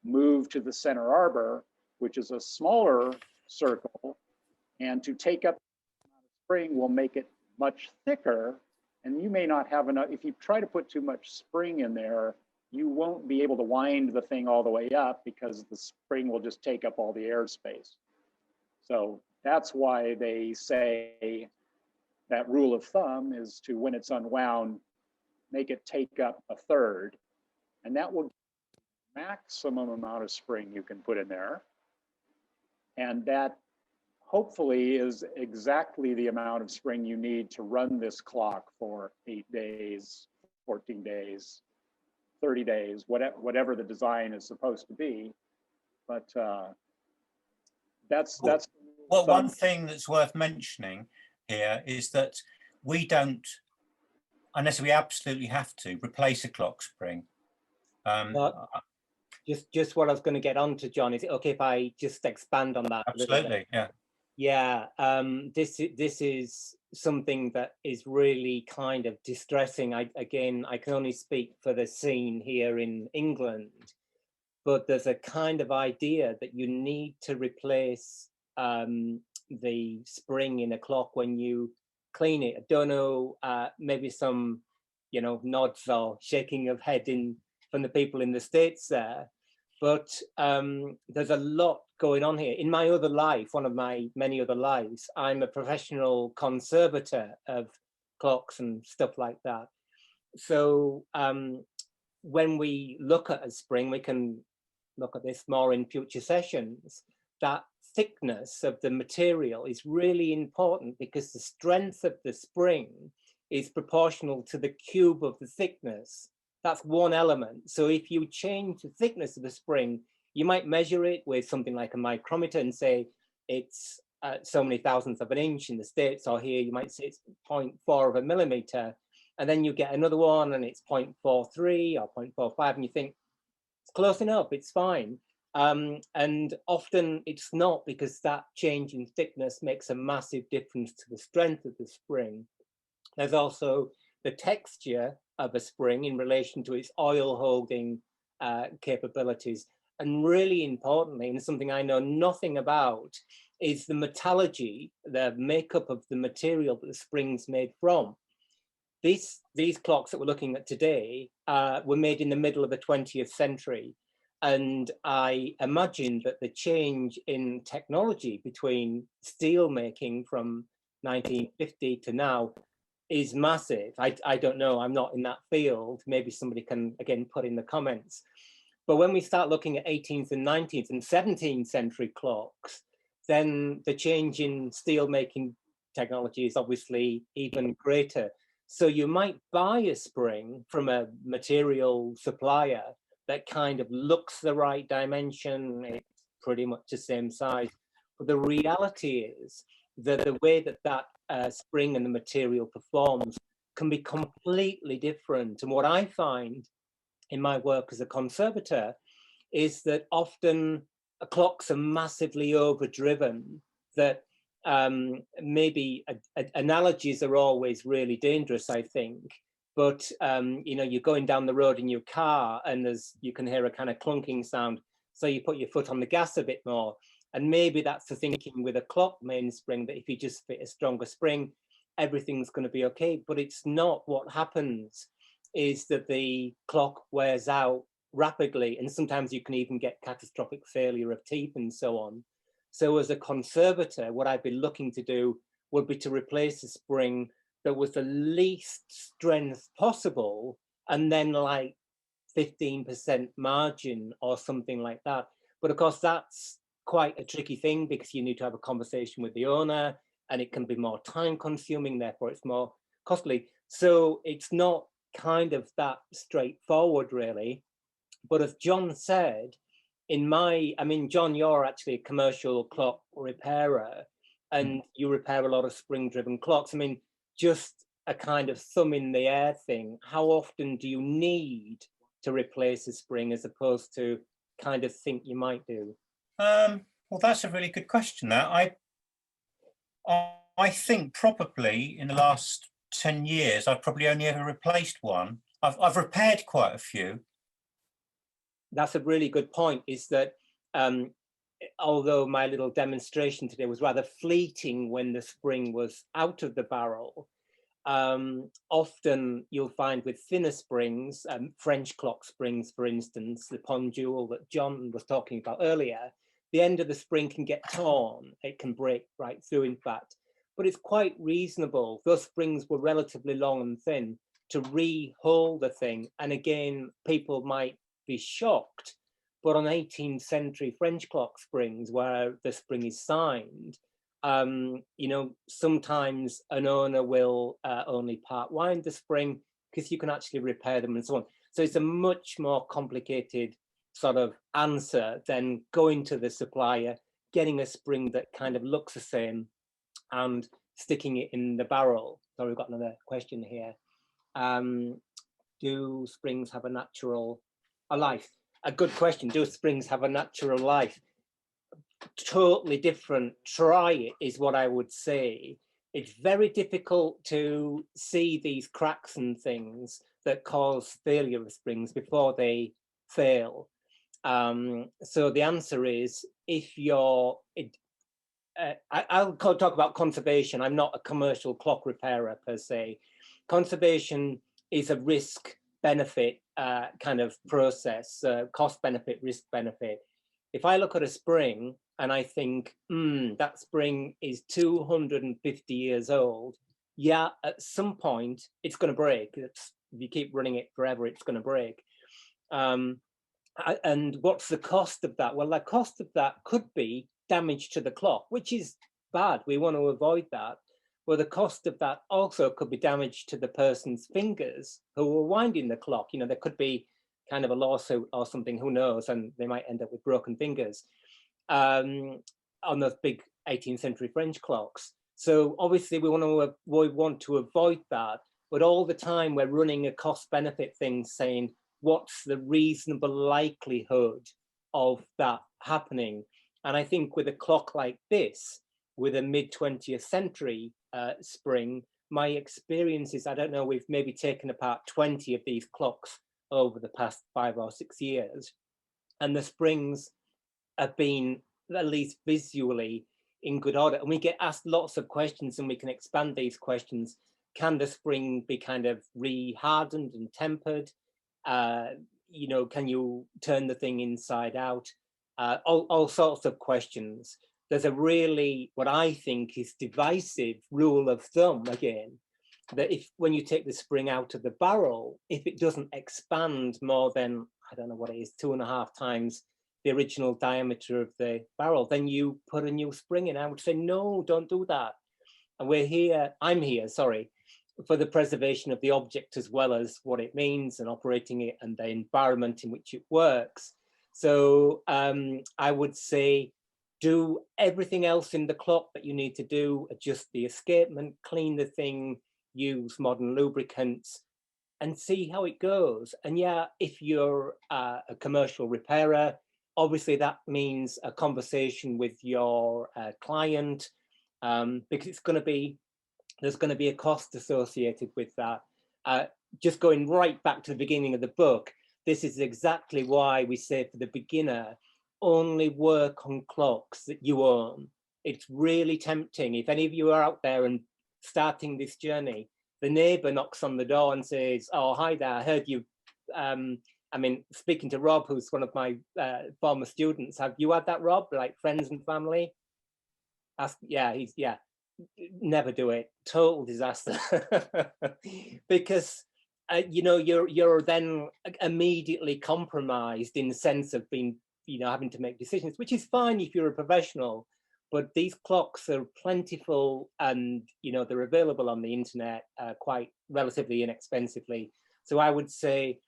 move to the center arbor, which is a smaller circle, and to take up spring will make it much thicker, and you may not have enough. If you try to put too much spring in there, you won't be able to wind the thing all the way up because the spring will just take up all the airspace. So that's why they say that rule of thumb is to, when it's unwound, make it take up a third, and that will maximum amount of spring you can put in there. And that hopefully is exactly the amount of spring you need to run this clock for 8 days, 14 days, 30 days, whatever the design is supposed to be. But that's well, one thing that's worth mentioning here is that we don't, unless we absolutely have to, replace a clock spring. Just what I was going to get on to, John. Is it okay if I just expand on that? Absolutely, yeah. Yeah, this is something that is really kind of distressing. I can only speak for the scene here in England, but there's a kind of idea that you need to replace the spring in a clock when you clean it. I don't know, maybe some, nods or shaking of head from the people in the States there. But there's a lot going on here. In my other life, one of my many other lives, I'm a professional conservator of clocks and stuff like that. So when we look at a spring, we can look at this more in future sessions. That thickness of the material is really important because the strength of the spring is proportional to the cube of the thickness. That's one element. So if you change the thickness of the spring, you might measure it with something like a micrometer and say it's so many thousandths of an inch in the States, or here you might say it's 0.4 of a millimeter. And then you get another one and it's 0.43 or 0.45, and you think it's close enough, it's fine. And often it's not, because that change in thickness makes a massive difference to the strength of the spring. There's also the texture of a spring in relation to its oil holding capabilities. And really importantly, and something I know nothing about, is the metallurgy, the makeup of the material that the spring's made from. These clocks that we're looking at today were made in the middle of the 20th century. And I imagine that the change in technology between steel making from 1950 to now is massive. I don't know, I'm not in that field. Maybe somebody can, again, put in the comments. But when we start looking at 18th and 19th and 17th century clocks, then the change in steel making technology is obviously even greater. So you might buy a spring from a material supplier that kind of looks the right dimension, it's pretty much the same size. But the reality is that the way that that spring and the material performs can be completely different. And what I find in my work as a conservator is that often clocks are massively overdriven, that maybe analogies are always really dangerous, I think. But you know, you're going down the road in your car and you can hear a kind of clunking sound. So you put your foot on the gas a bit more. And maybe that's the thinking with a clock mainspring, that if you just fit a stronger spring, everything's going to be okay. But it's not. What happens is that the clock wears out rapidly, and sometimes you can even get catastrophic failure of teeth and so on. So as a conservator, what I'd be looking to do would be to replace a spring that was the least strength possible, and then like 15% margin or something like that. But of course, that's quite a tricky thing, because you need to have a conversation with the owner, and it can be more time consuming, therefore it's more costly. So it's not kind of that straightforward, really. But as John said, I mean, John, you're actually a commercial clock repairer, and you repair a lot of spring-driven clocks. I mean, just a kind of thumb in the air thing, how often do you need to replace a spring as opposed to kind of think you might do? Well, that's a really good question. That I think probably in the last 10 years, I've probably only ever replaced one. I've repaired quite a few. That's a really good point, is that although my little demonstration today was rather fleeting when the spring was out of the barrel, often you'll find with thinner springs, French clock springs, for instance, the pendule that John was talking about earlier, the end of the spring can get torn. It can break right through, in fact. But it's quite reasonable. Those springs were relatively long and thin to re-hold the thing. And again, people might be shocked, but on 18th century French clock springs, where the spring is signed, you know, sometimes an owner will only part wind the spring, because you can actually repair them and so on. So it's a much more complicated sort of answer than going to the supplier, getting a spring that kind of looks the same and sticking it in the barrel. So we've got another question here. Do springs have a natural life? A good question. Do springs have a natural life? Totally different. Try it, is what I would say. It's very difficult to see these cracks and things that cause failure of springs before they fail. So the answer is, if you're, I'll talk about conservation. I'm not a commercial clock repairer per se. Conservation is a risk benefit kind of process, cost benefit, risk benefit. If I look at a spring and I think, that spring is 250 years old, yeah, at some point it's going to break. If you keep running it forever, it's going to break. And what's the cost of that? Well, the cost of that could be damage to the clock, which is bad. We want to avoid that. Well, the cost of that also could be damage to the person's fingers who are winding the clock. You know, there could be kind of a lawsuit or something, who knows, and they might end up with broken fingers on those big 18th century French clocks. So obviously we want to avoid that, but all the time we're running a cost benefit thing, saying, what's the reasonable likelihood of that happening? And I think with a clock like this, with a mid-20th century spring, my experience is, I don't know, we've maybe taken apart 20 of these clocks over the past 5 or 6 years, and the springs have been, at least visually, in good order. And we get asked lots of questions, and we can expand these questions. Can the spring be kind of re-hardened and tempered? You know, can you turn the thing inside out? All sorts of questions. There's a really, what I think is divisive rule of thumb, again, that if, when you take the spring out of the barrel, if it doesn't expand more than I don't know what it is, 2.5 times the original diameter of the barrel, then you put a new spring in. I would say, no, don't do that. And I'm here, sorry, for the preservation of the object as well as what it means and operating it and the environment in which it works. So I would say, do everything else in the clock that you need to do, adjust the escapement, clean the thing, use modern lubricants, and see how it goes. And yeah, if you're a commercial repairer, obviously that means a conversation with your client, because there's going to be a cost associated with that. Just going right back to the beginning of the book, this is exactly why we say for the beginner, only work on clocks that you own. It's really tempting. If any of you are out there and starting this journey, the neighbor knocks on the door and says, oh, hi there, I heard you. I mean, speaking to Rob, who's one of my former students, have you had that, Rob? Like friends and family? Yeah, never do it. Total disaster. Because you know, you're then immediately compromised in the sense of being, you know, having to make decisions, which is fine if you're a professional, but these clocks are plentiful and, you know, they're available on the internet quite relatively inexpensively. So I would say,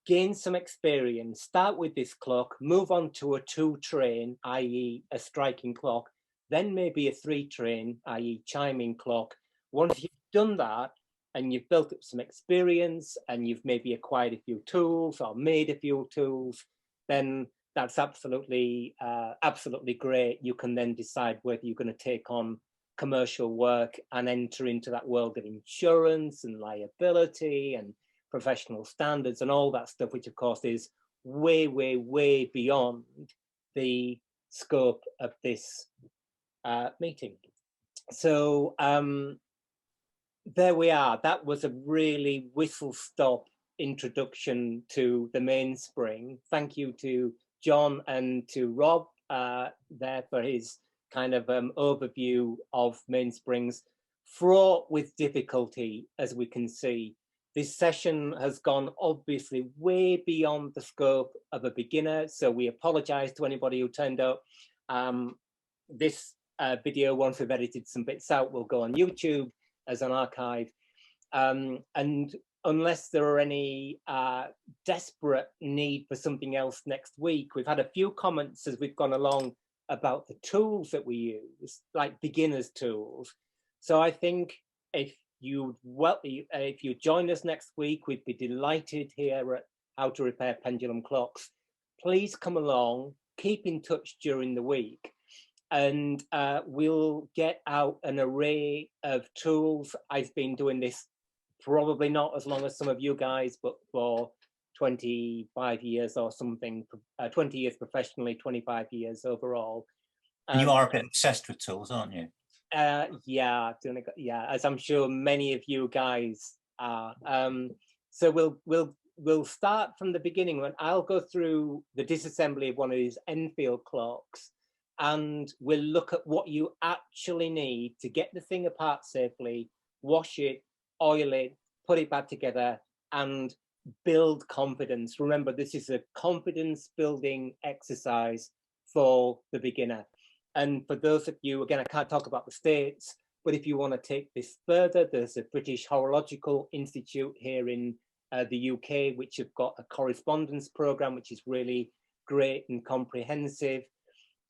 gain some experience, start with this clock, move on to a 2-train, i.e. a striking clock, then maybe a 3-train, i.e. chiming clock. Once you've done that and you've built up some experience and you've maybe acquired a few tools or made a few tools, then that's absolutely great. You can then decide whether you're going to take on commercial work and enter into that world of insurance and liability and professional standards and all that stuff, which of course is way, way, way beyond the scope of this meeting. So there we are. That was a really whistle-stop introduction to the mainspring. Thank you to John and to Rob there for his kind of overview of mainsprings, fraught with difficulty, as we can see. This session has gone obviously way beyond the scope of a beginner, so we apologize to anybody who turned up. This video, once we've edited some bits out, will go on YouTube as an archive. And unless there are any desperate need for something else next week, we've had a few comments as we've gone along about the tools that we use, like beginners tools. So I think if you join us next week, we'd be delighted here at How to Repair Pendulum Clocks. Please come along, keep in touch during the week, and we'll get out an array of tools. I've been doing this probably not as long as some of you guys, but for 25 years or something, 20 years professionally, 25 years overall. And you are a bit obsessed with tools, aren't you? Yeah, as I'm sure many of you guys are. So we'll start from the beginning. When I'll go through the disassembly of one of these Enfield clocks, and we'll look at what you actually need to get the thing apart safely, wash it, oil it, put it back together, and build confidence. Remember, this is a confidence building exercise for the beginner. And for those of you, again, I can't talk about the States, but if you want to take this further, there's a British Horological Institute here in the UK, which have got a correspondence program, which is really great and comprehensive.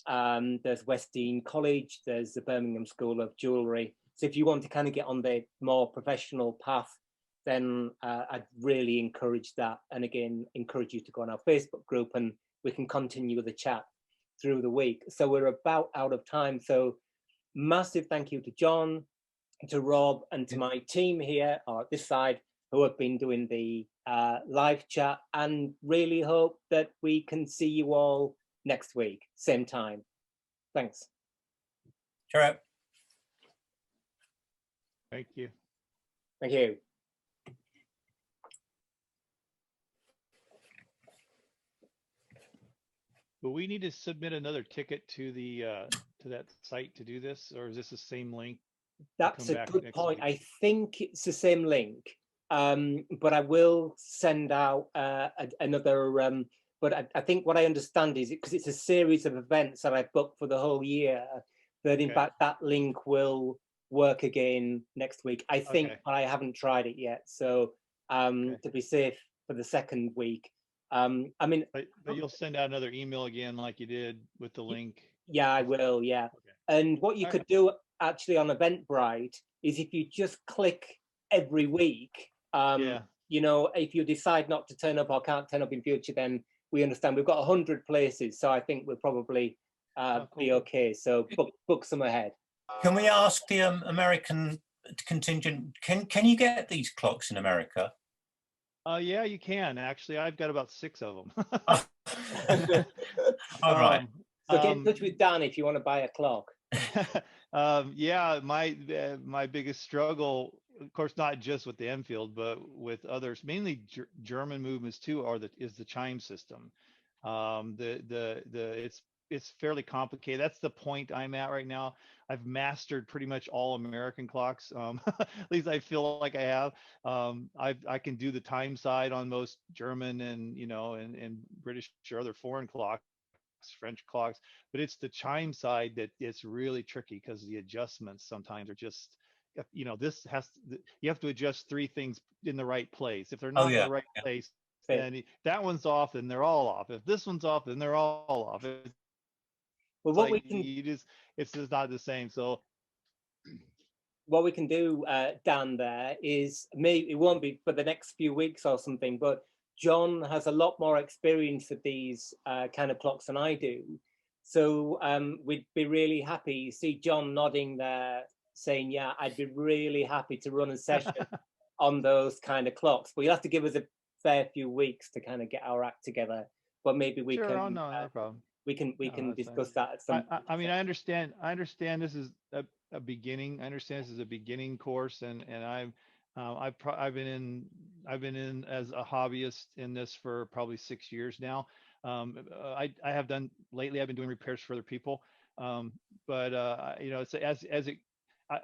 There's Westdean College, there's the Birmingham School of Jewellery. So if you want to kind of get on the more professional path, then I'd really encourage that. And again, encourage you to go on our Facebook group and we can continue the chat through the week. So we're about out of time. So massive thank you to John, to Rob, and to my team here or at this side who have been doing the live chat, and really hope that we can see you all next week, same time. Thanks. Sure. Thank you. Thank you. But we need to submit another ticket to the to that site to do this, or is this the same link? That's a good point. I think it's the same link. but I will send out another. But I think what I understand is because it's a series of events that I've booked for the whole year, that in fact that link will work again next week. I think, but I haven't tried it yet. So to be safe for the second week. I mean, but you'll send out another email again like you did with the link. Yeah, I will. Yeah. And what you could do actually on Eventbrite is if you just click every week, you know, if you decide not to turn up or can't turn up in future, then we understand. We've got 100 places, so I think we'll probably be okay. So book some ahead. Can we ask the American contingent, can you get these clocks in America? Yeah, you can. Actually, I've got about 6 of them. All right. So get in touch with Dan if you want to buy a clock. Yeah, my biggest struggle, of course, not just with the Enfield, but with others, mainly German movements too, is the chime system. It's fairly complicated. That's the point I'm at right now. I've mastered pretty much all American clocks. At least I feel like I have. I can do the time side on most German and and British or other foreign clocks, French clocks, but it's the chime side that it's really tricky because the adjustments sometimes are just, you have to adjust 3 things in the right place. If they're not in the right place, then that one's off, then they're all off. If this one's off, then they're all off. Well, what we can it's just not the same. So what we can do, Dan, there is, maybe it won't be for the next few weeks or something, but John has a lot more experience with these kind of clocks than I do. So we'd be really happy. You see John nodding there saying, yeah, I'd be really happy to run a session on those kind of clocks. But you'll have to give us a fair few weeks to kind of get our act together. But maybe we can. No, no problem. We can discuss that at some point. I mean, I understand this is a beginning. I understand this is a beginning course, and I've been in as a hobbyist in this for probably 6 years now. I have done lately. I've been doing repairs for other people, but it's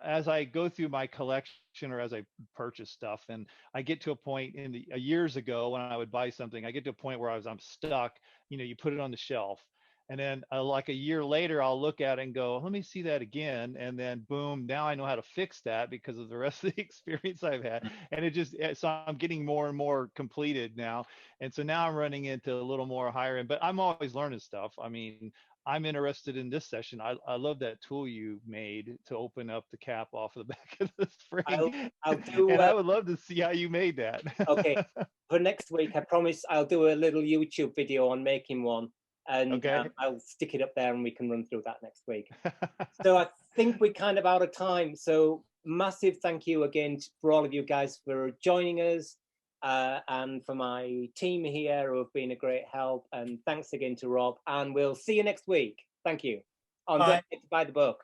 as I go through my collection or as I purchase stuff, and I get to a point years ago when I would buy something, I get to a point where I'm stuck. You put it on the shelf. And then like a year later, I'll look at it and go, let me see that again. And then boom, now I know how to fix that because of the rest of the experience I've had. And so I'm getting more and more completed now. And so now I'm running into a little more higher end, but I'm always learning stuff. I mean, I'm interested in this session. I love that tool you made to open up the cap off of the back of the spring. I would love to see how you made that. Okay. For next week, I promise I'll do a little YouTube video on making one. And I'll stick it up there and we can run through that next week. So I think we're kind of out of time. So massive thank you again for all of you guys for joining us, and for my team here who have been a great help. And thanks again to Rob. And we'll see you next week. Thank you. Don't forget to buy the book.